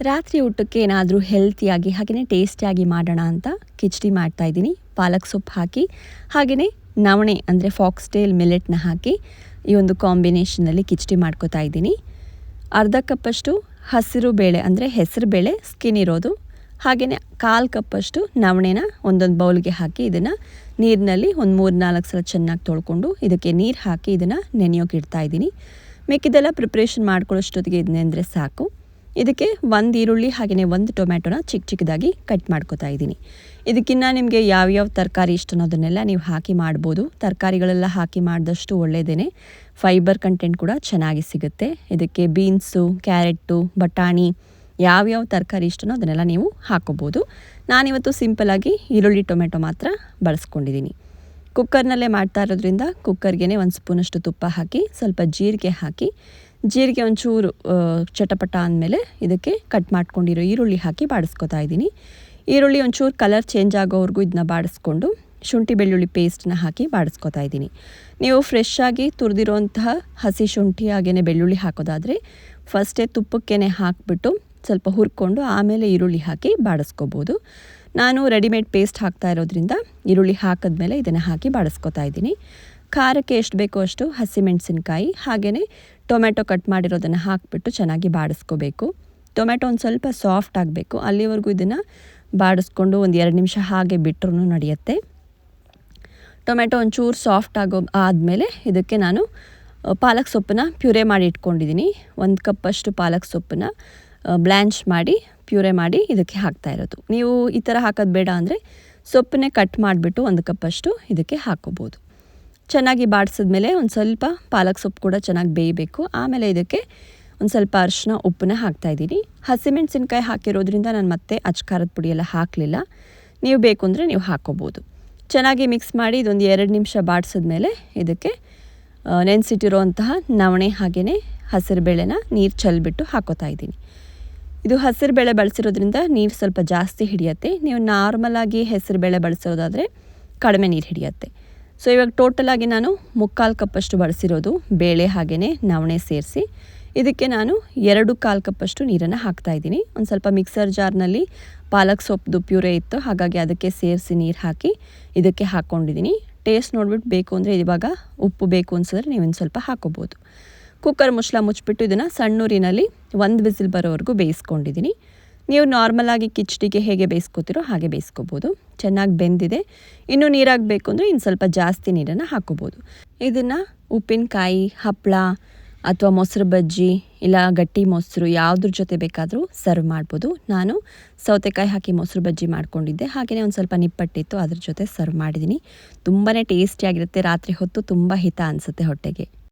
ರಾತ್ರಿ ಊಟಕ್ಕೆ ಏನಾದರೂ ಹೆಲ್ತಿಯಾಗಿ ಹಾಗೆಯೇ ಟೇಸ್ಟಿಯಾಗಿ ಮಾಡೋಣ ಅಂತ ಕಿಚಡಿ ಮಾಡ್ತಾಯಿದ್ದೀನಿ. ಪಾಲಕ್ ಸೊಪ್ಪು ಹಾಕಿ ಹಾಗೆಯೇ ನವಣೆ ಅಂದರೆ ಫಾಕ್ಸ್ಟೇಲ್ ಮಿಲೆಟ್ನ ಹಾಕಿ ಈ ಒಂದು ಕಾಂಬಿನೇಷನಲ್ಲಿ ಕಿಚಡಿ ಮಾಡ್ಕೋತಾ ಇದ್ದೀನಿ. ಅರ್ಧ ಕಪ್ಪಷ್ಟು ಹಸಿರು ಬೇಳೆ ಅಂದರೆ ಹೆಸರು ಬೇಳೆ ಸ್ಕಿನ್ ಇರೋದು, ಹಾಗೆಯೇ 1/4 ಕಪ್ಪಷ್ಟು ನವಣೆನ ಒಂದೊಂದು ಬೌಲ್ಗೆ ಹಾಕಿ ಇದನ್ನು ನೀರಿನಲ್ಲಿ ಒಂದು 3-4 ಸಲ ಚೆನ್ನಾಗಿ ತೊಳ್ಕೊಂಡು ಇದಕ್ಕೆ ನೀರು ಹಾಕಿ ಇದನ್ನು ನೆನೆಯೋಕೆ ಇಡ್ತಾಯಿದ್ದೀನಿ. ಮಿಕ್ಕಿದೆಲ್ಲ ಪ್ರಿಪ್ರೇಷನ್ ಮಾಡ್ಕೊಳ್ಳೋಷ್ಟೊತ್ತಿಗೆ ಇದು ನೆಂದರೆ ಸಾಕು. ಇದಕ್ಕೆ 1 ಈರುಳ್ಳಿ ಹಾಗೆಯೇ 1 ಟೊಮ್ಯಾಟೊನ ಚಿಕ್ಕ ಚಿಕ್ಕದಾಗಿ ಕಟ್ ಮಾಡ್ಕೊತಾ ಇದ್ದೀನಿ. ಇದಕ್ಕಿಂತ ನಿಮಗೆ ಯಾವ್ಯಾವ ತರಕಾರಿ ಇಷ್ಟನೋ ಅದನ್ನೆಲ್ಲ ನೀವು ಹಾಕಿ ಮಾಡ್ಬೋದು. ತರಕಾರಿಗಳೆಲ್ಲ ಹಾಕಿ ಮಾಡಿದಷ್ಟು ಒಳ್ಳೆಯದೇ, ಫೈಬರ್ ಕಂಟೆಂಟ್ ಕೂಡ ಚೆನ್ನಾಗಿ ಸಿಗುತ್ತೆ. ಇದಕ್ಕೆ ಬೀನ್ಸು, ಕ್ಯಾರೆಟು, ಬಟಾಣಿ ಯಾವ್ಯಾವ ತರಕಾರಿ ಇಷ್ಟನೋ ಅದನ್ನೆಲ್ಲ ನೀವು ಹಾಕೋಬೋದು. ನಾನಿವತ್ತು ಸಿಂಪಲಾಗಿ ಈರುಳ್ಳಿ ಟೊಮೆಟೊ ಮಾತ್ರ ಬಳಸ್ಕೊಂಡಿದ್ದೀನಿ. ಕುಕ್ಕರ್ನಲ್ಲೇ ಮಾಡ್ತಾ ಇರೋದ್ರಿಂದ ಕುಕ್ಕರ್ಗೆ 1 ಸ್ಪೂನಷ್ಟು ತುಪ್ಪ ಹಾಕಿ ಸ್ವಲ್ಪ ಜೀರಿಗೆ ಹಾಕಿ, ಜೀರಿಗೆ ಒಂಚೂರು ಚಟಪಟ ಅಂದಮೇಲೆ ಇದಕ್ಕೆ ಕಟ್ ಮಾಡ್ಕೊಂಡಿರೋ ಈರುಳ್ಳಿ ಹಾಕಿ ಬಾಡಿಸ್ಕೊತಾ ಇದ್ದೀನಿ. ಈರುಳ್ಳಿ ಒಂಚೂರು ಕಲರ್ ಚೇಂಜ್ ಆಗೋವರೆಗೂ ಇದನ್ನ ಬಾಡಿಸ್ಕೊಂಡು ಶುಂಠಿ ಬೆಳ್ಳುಳ್ಳಿ ಪೇಸ್ಟನ್ನ ಹಾಕಿ ಬಾಡಿಸ್ಕೊತಾ ಇದ್ದೀನಿ. ನೀವು ಫ್ರೆಶ್ ಆಗಿ ತುರಿದಿರೋಂತಹ ಹಸಿ ಶುಂಠಿ ಹಾಗೆಯೇ ಬೆಳ್ಳುಳ್ಳಿ ಹಾಕೋದಾದರೆ ಫಸ್ಟೇ ತುಪ್ಪಕ್ಕೇ ಹಾಕಿಬಿಟ್ಟು ಸ್ವಲ್ಪ ಹುರ್ಕೊಂಡು ಆಮೇಲೆ ಈರುಳ್ಳಿ ಹಾಕಿ ಬಾಡಿಸ್ಕೋಬೋದು. ನಾನು ರೆಡಿಮೇಡ್ ಪೇಸ್ಟ್ ಹಾಕ್ತಾ ಇರೋದ್ರಿಂದ ಈರುಳ್ಳಿ ಹಾಕಿದ್ಮೇಲೆ ಇದನ್ನು ಹಾಕಿ ಬಾಡಿಸ್ಕೊತಾ ಇದ್ದೀನಿ. ಖಾರಕ್ಕೆ ಎಷ್ಟು ಬೇಕೋ ಅಷ್ಟು ಹಸಿಮೆಣಸಿನ್ಕಾಯಿ ಹಾಗೆಯೇ ಟೊಮೆಟೊ ಕಟ್ ಮಾಡಿರೋದನ್ನು ಹಾಕಿಬಿಟ್ಟು ಚೆನ್ನಾಗಿ ಬಾಡಿಸ್ಕೋಬೇಕು. ಟೊಮೆಟೊ ಒಂದು ಸ್ವಲ್ಪ ಸಾಫ್ಟ್ ಆಗಬೇಕು, ಅಲ್ಲಿವರೆಗೂ ಇದನ್ನು ಬಾಡಿಸ್ಕೊಂಡು 1-2 ನಿಮಿಷ ಹಾಗೆ ಬಿಟ್ಟರೂ ನಡೆಯುತ್ತೆ. ಟೊಮೆಟೊ ಒಂಚೂರು ಸಾಫ್ಟ್ ಆದಮೇಲೆ ಇದಕ್ಕೆ ನಾನು ಪಾಲಕ್ ಸೊಪ್ಪನ್ನ ಪ್ಯೂರೆ ಮಾಡಿ ಇಟ್ಕೊಂಡಿದ್ದೀನಿ. 1 ಕಪ್ಪಷ್ಟು ಪಾಲಕ್ ಸೊಪ್ಪನ್ನ ಬ್ಲ್ಯಾಂಚ್ ಮಾಡಿ ಪ್ಯೂರೆ ಮಾಡಿ ಇದಕ್ಕೆ ಹಾಕ್ತಾ ಇರೋದು. ನೀವು ಈ ಥರ ಹಾಕೋದು ಬೇಡ ಅಂದರೆ ಸೊಪ್ಪನ್ನೇ ಕಟ್ ಮಾಡಿಬಿಟ್ಟು 1 ಕಪ್ಪಷ್ಟು ಇದಕ್ಕೆ ಹಾಕೋಬೋದು. ಚೆನ್ನಾಗಿ ಬಾಡಿಸಿದ್ಮೇಲೆ ಒಂದು ಸ್ವಲ್ಪ ಪಾಲಕ್ ಸೊಪ್ಪು ಕೂಡ ಚೆನ್ನಾಗಿ ಬೇಯಬೇಕು. ಆಮೇಲೆ ಇದಕ್ಕೆ ಒಂದು ಸ್ವಲ್ಪ ಅರಿಶಿನ ಉಪ್ಪನ್ನ ಹಾಕ್ತಾಯಿದ್ದೀನಿ. ಹಸಿಮೆಣಸಿನ್ಕಾಯಿ ಹಾಕಿರೋದ್ರಿಂದ ನಾನು ಮತ್ತೆ ಅಚ್ಕಾರದ ಪುಡಿ ಎಲ್ಲ ಹಾಕಲಿಲ್ಲ. ನೀವು ಬೇಕು ಅಂದರೆ ನೀವು ಹಾಕೋಬೋದು. ಚೆನ್ನಾಗಿ ಮಿಕ್ಸ್ ಮಾಡಿ ಇದೊಂದು 2 ನಿಮಿಷ ಬಾಡಿಸಿದ್ಮೇಲೆ ಇದಕ್ಕೆ ನೆನೆಸಿಟ್ಟಿರೋಂತಹ ನವಣೆ ಹಾಗೆಯೇ ಹಸಿರು ಬೇಳೆನ ನೀರು ಚೆಲ್ಬಿಟ್ಟು ಹಾಕೋತಾ ಇದ್ದೀನಿ. ಇದು ಹಸಿರು ಬೇಳೆ ಬಳಸಿರೋದ್ರಿಂದ ನೀರು ಸ್ವಲ್ಪ ಜಾಸ್ತಿ ಹಿಡಿಯುತ್ತೆ. ನೀವು ನಾರ್ಮಲಾಗಿ ಹೆಸರು ಬೇಳೆ ಬಳಸೋದಾದರೆ ಕಡಿಮೆ ನೀರು ಹಿಡಿಯುತ್ತೆ. ಸೊ ಇವಾಗ ಟೋಟಲಾಗಿ ನಾನು 3/4 ಕಪ್ಪಷ್ಟು ಬಳಸಿರೋದು ಬೇಳೆ ಹಾಗೆಯೇ ನವಣೆ ಸೇರಿಸಿ. ಇದಕ್ಕೆ ನಾನು 2/4 ಕಪ್ಪಷ್ಟು ನೀರನ್ನು ಹಾಕ್ತಾಯಿದ್ದೀನಿ. ಒಂದು ಸ್ವಲ್ಪ ಮಿಕ್ಸರ್ ಜಾರ್ನಲ್ಲಿ ಪಾಲಕ್ ಸೊಪ್ಪು ಪ್ಯೂರೆ ಇತ್ತು, ಹಾಗಾಗಿ ಅದಕ್ಕೆ ಸೇರಿಸಿ ನೀರು ಹಾಕಿ ಇದಕ್ಕೆ ಹಾಕ್ಕೊಂಡಿದ್ದೀನಿ. ಟೇಸ್ಟ್ ನೋಡಿಬಿಟ್ಟು ಬೇಕು ಅಂದರೆ ಇವಾಗ ಉಪ್ಪು ಬೇಕು ಅನ್ಸಿದ್ರೆ ನೀವು ಒಂದು ಸ್ವಲ್ಪ ಹಾಕೋಬೋದು. ಕುಕ್ಕರ್ ಮುಚ್ಚಳ ಮುಚ್ಚಿಬಿಟ್ಟು ಇದನ್ನು ಸಣ್ಣೂರಿನಲ್ಲಿ 1 ವಿಸಿಲ್ ಬರೋವರೆಗೂ ಬೇಯಿಸ್ಕೊಂಡಿದ್ದೀನಿ. ನೀವು ನಾರ್ಮಲಾಗಿ ಕಿಚಡಿಗೆ ಹೇಗೆ ಬೇಯಿಸ್ಕೋತೀರೋ ಹಾಗೆ ಬೇಯಿಸ್ಕೋಬೋದು. ಚೆನ್ನಾಗಿ ಬೆಂದಿದೆ. ಇನ್ನೂ ನೀರಾಗಬೇಕು ಅಂದರೆ ಇನ್ನು ಸ್ವಲ್ಪ ಜಾಸ್ತಿ ನೀರನ್ನು ಹಾಕೋಬೋದು. ಇದನ್ನು ಉಪ್ಪಿನಕಾಯಿ, ಹಪ್ಪಳ ಅಥವಾ ಮೊಸರು ಬಜ್ಜಿ ಇಲ್ಲ ಗಟ್ಟಿ ಮೊಸರು ಯಾವುದ್ರ ಜೊತೆ ಬೇಕಾದರೂ ಸರ್ವ್ ಮಾಡ್ಬೋದು. ನಾನು ಸೌತೆಕಾಯಿ ಹಾಕಿ ಮೊಸರು ಬಜ್ಜಿ ಮಾಡ್ಕೊಂಡಿದ್ದೆ, ಹಾಗೆಯೇ ಒಂದು ಸ್ವಲ್ಪ ನಿಪ್ಪಟ್ಟಿತ್ತು, ಅದ್ರ ಜೊತೆ ಸರ್ವ್ ಮಾಡಿದ್ದೀನಿ. ತುಂಬಾ ಟೇಸ್ಟಿಯಾಗಿರುತ್ತೆ. ರಾತ್ರಿ ಹೊತ್ತು ತುಂಬ ಹಿತ ಅನಿಸುತ್ತೆ ಹೊಟ್ಟೆಗೆ.